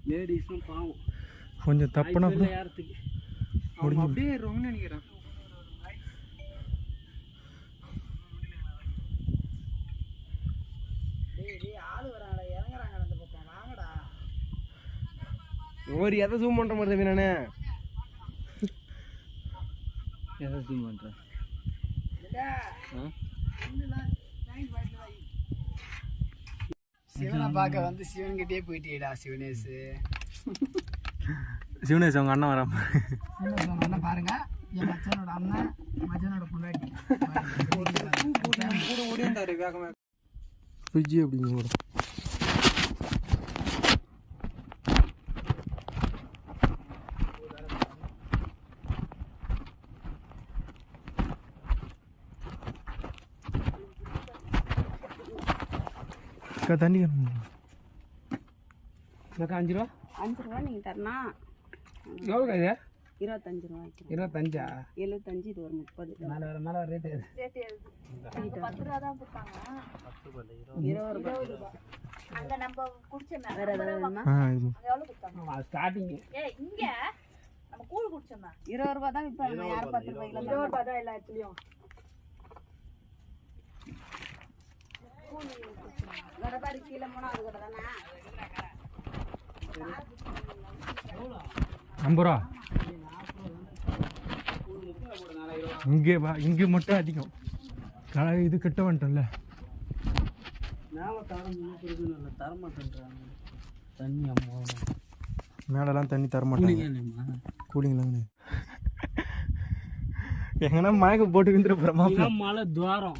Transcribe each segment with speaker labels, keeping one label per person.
Speaker 1: லேடிஸும் பாவம்
Speaker 2: கொஞ்சம் தப்புனா
Speaker 1: யாரத்துக்கு அப்படியே ரொம்ப நினைக்கிறேன்.
Speaker 3: ஒரு எதை ஜூம் பண்ணுற மாதிரி தம்பி நானே
Speaker 1: எதை ஜூம் பண்ணுறேன்?
Speaker 3: சிவனை பார்க்க வந்து சிவன்கிட்டே போயிட்டேடா சிவனேஷ்.
Speaker 2: சிவனேஷ் அவங்க அண்ணன் வராம
Speaker 3: அவங்க அண்ணன் பாருங்க, என் மச்சானோட அண்ணன் மச்சானோட பொண்டாட்டி கூட ஓடியாந்தாரு வேகமாக
Speaker 2: ஃப்ரிட்ஜ் அப்படிங்க கூட. தண்ணி
Speaker 3: 5 ரூபா
Speaker 4: 5 ரூபா நீங்கள் தரணும்.
Speaker 3: எவ்வளோ இது?
Speaker 4: 25 ரூபாய்க்கு.
Speaker 3: 25ஆ?
Speaker 4: 75. இது ஒரு 30.
Speaker 3: மேலே ரேட்டு
Speaker 4: 10 ரூபா தான் கொடுத்தாங்க. 20 ரூபா. அங்கே நம்ம குடிச்சோம். வேற ஏதாவது வேணுமா? எவ்வளோ கொடுத்தாங்க?
Speaker 3: ஸ்டார்டிங்
Speaker 4: இங்கே நம்ம கூழ் குடிச்சோம். 20 ரூபா தான் விற்பாங்க. யாரும் 10 ரூபாய்க்கு 20 ரூபா தான் எல்லா இடத்துலையும். வேற பாரு கீழே 3வது கடை தானே.
Speaker 2: 50 ரூபா. இங்கே மட்டும் அதிகம். இது கிட்ட வந்துட்டோம்ல.
Speaker 1: தரமாட்டேன்றாங்க தண்ணி. அம்மா
Speaker 2: மேலெல்லாம் தண்ணி தரமாட்டாங்க. கூலிங்லாம் கிடையாது. எங்கன்னா மயக்க போட்டு விந்துட போகிறோமா?
Speaker 1: மழை துவாரம்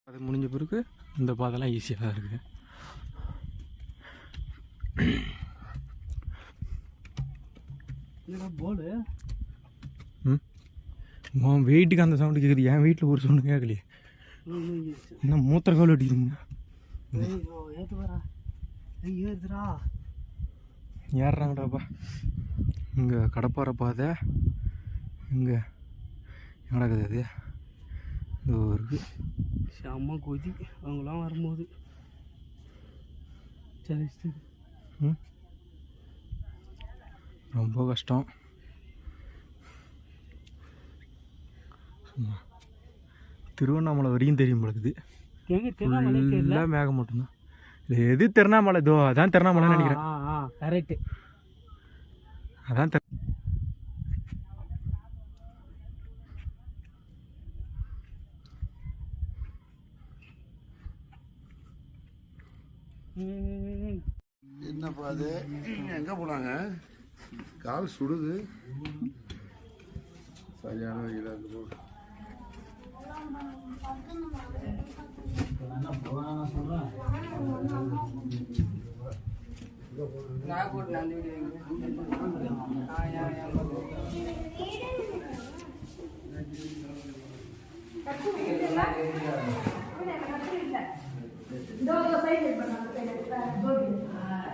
Speaker 2: அது முடிஞ்ச பிறகு இந்த பாதெல்லாம் ஈஸியாக தான் இருக்குது.
Speaker 1: போலு
Speaker 2: வெயிட்டுக்கு அந்த சவுண்டு கேட்குது. என் வீட்டில் ஒரு சவுண்டு கேட்கலையே. என்ன மூத்திர கால் அடிக்குதுங்க. ஏறுறாங்கடாப்பா. இங்கே கடப்பாறை பாதை. இங்கே நடக்குது அது. இது ஒரு
Speaker 1: செம்ம கொதி அவங்களாம் வரும்போது. சரி
Speaker 2: ரொம்ப கஷ்டம். சும்மா திருவண்ணாமலை வரையும் தெரியும் பொழுது எல்லாம் மேகம் மட்டும்தான். இது எது திருவண்ணாமலை? இதோ அதான் திருவண்ணாமலைன்னு நினைக்கிறேன்.
Speaker 1: கரெக்டு.
Speaker 2: அதான்
Speaker 5: என்னப்பா அது? எங்கே போனாங்க? கால் சுடுது. சரியான வெயிலாக இருக்கு போது.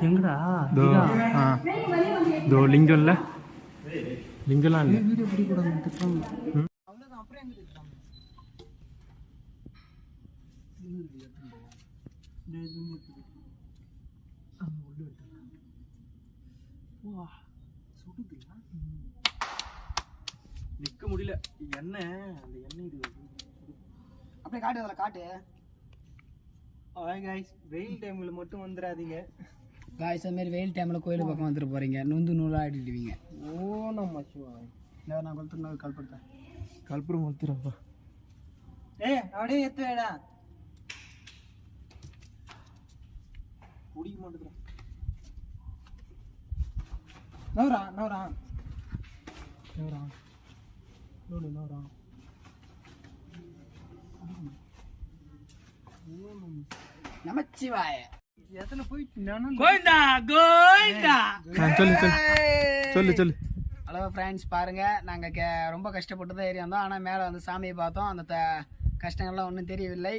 Speaker 1: எங்கடா
Speaker 2: இதோ லிங்கம் இல்லை, லிங்கம்லாம் இல்லை.
Speaker 1: வீடியோ பிடிக்கூடாது.
Speaker 2: நிற்க முடியல. எண்ணெய் அந்த எண்ணெய் இது
Speaker 3: அப்படியே காட்டு, அதில் காட்டு.
Speaker 1: வெயில் டைமில் மட்டும் வந்துடாதீங்க
Speaker 3: காய்ஸ். அது மாதிரி வெயில் டைமில் கோயில் பக்கம் வந்துட்டு போகிறீங்க, நொந்து நூலாக ஆடிடுவீங்க.
Speaker 1: ஓ நம்ம சிவா.
Speaker 3: நான் கொளுத்துனா கல்படுத்தேன்.
Speaker 2: கல்புரம் கொளுத்துறாப்பா.
Speaker 1: அப்படியே எத்து வேடா குடிக்க மாட்டேங்கிறான். நவரா
Speaker 3: நமச்சிவாய.
Speaker 1: எத்தனை போயிட்டு
Speaker 2: சொல்லு.
Speaker 3: ஹலோ ஃப்ரெண்ட்ஸ், பாருங்கள், நாங்கள் ரொம்ப கஷ்டப்பட்டு தான் ஏறி வந்தோம். ஆனால் மேலே வந்து சாமியை பார்த்தோம். அந்த கஷ்டங்கள்லாம் ஒன்றும் தெரியவில்லை.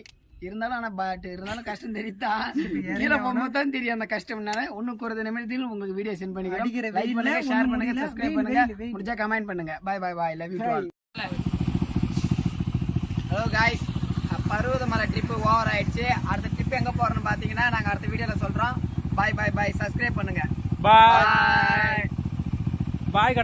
Speaker 3: இருந்தாலும் ஆனால் பட் இருந்தாலும் கஷ்டம் தெரியுதான். கீழே போகும்போது தான் தெரியும் அந்த கஷ்டம்னால. ஒன்றும் குறைந்த நிமிடத்தில் உங்களுக்கு வீடியோ சென்ட் பண்ணிக்கிறோம். லைக் பண்ணுங்க, ஷேர் பண்ணுங்க, சப்ஸ்கிரைப் பண்ணுங்க, முடிஞ்சா கமெண்ட் பண்ணுங்க. Bye. Love you to all. Hello guys, Parvathamalai trip over ஆயிடுச்சு. அடுத்த ட்ரிப் எங்கே போகிறோன்னு பார்த்தீங்கன்னா நாங்கள் அடுத்த வீடியோவில் சொல்கிறோம். பாய். சப்ஸ்கிரைப் பண்ணுங்க.
Speaker 2: பாய்.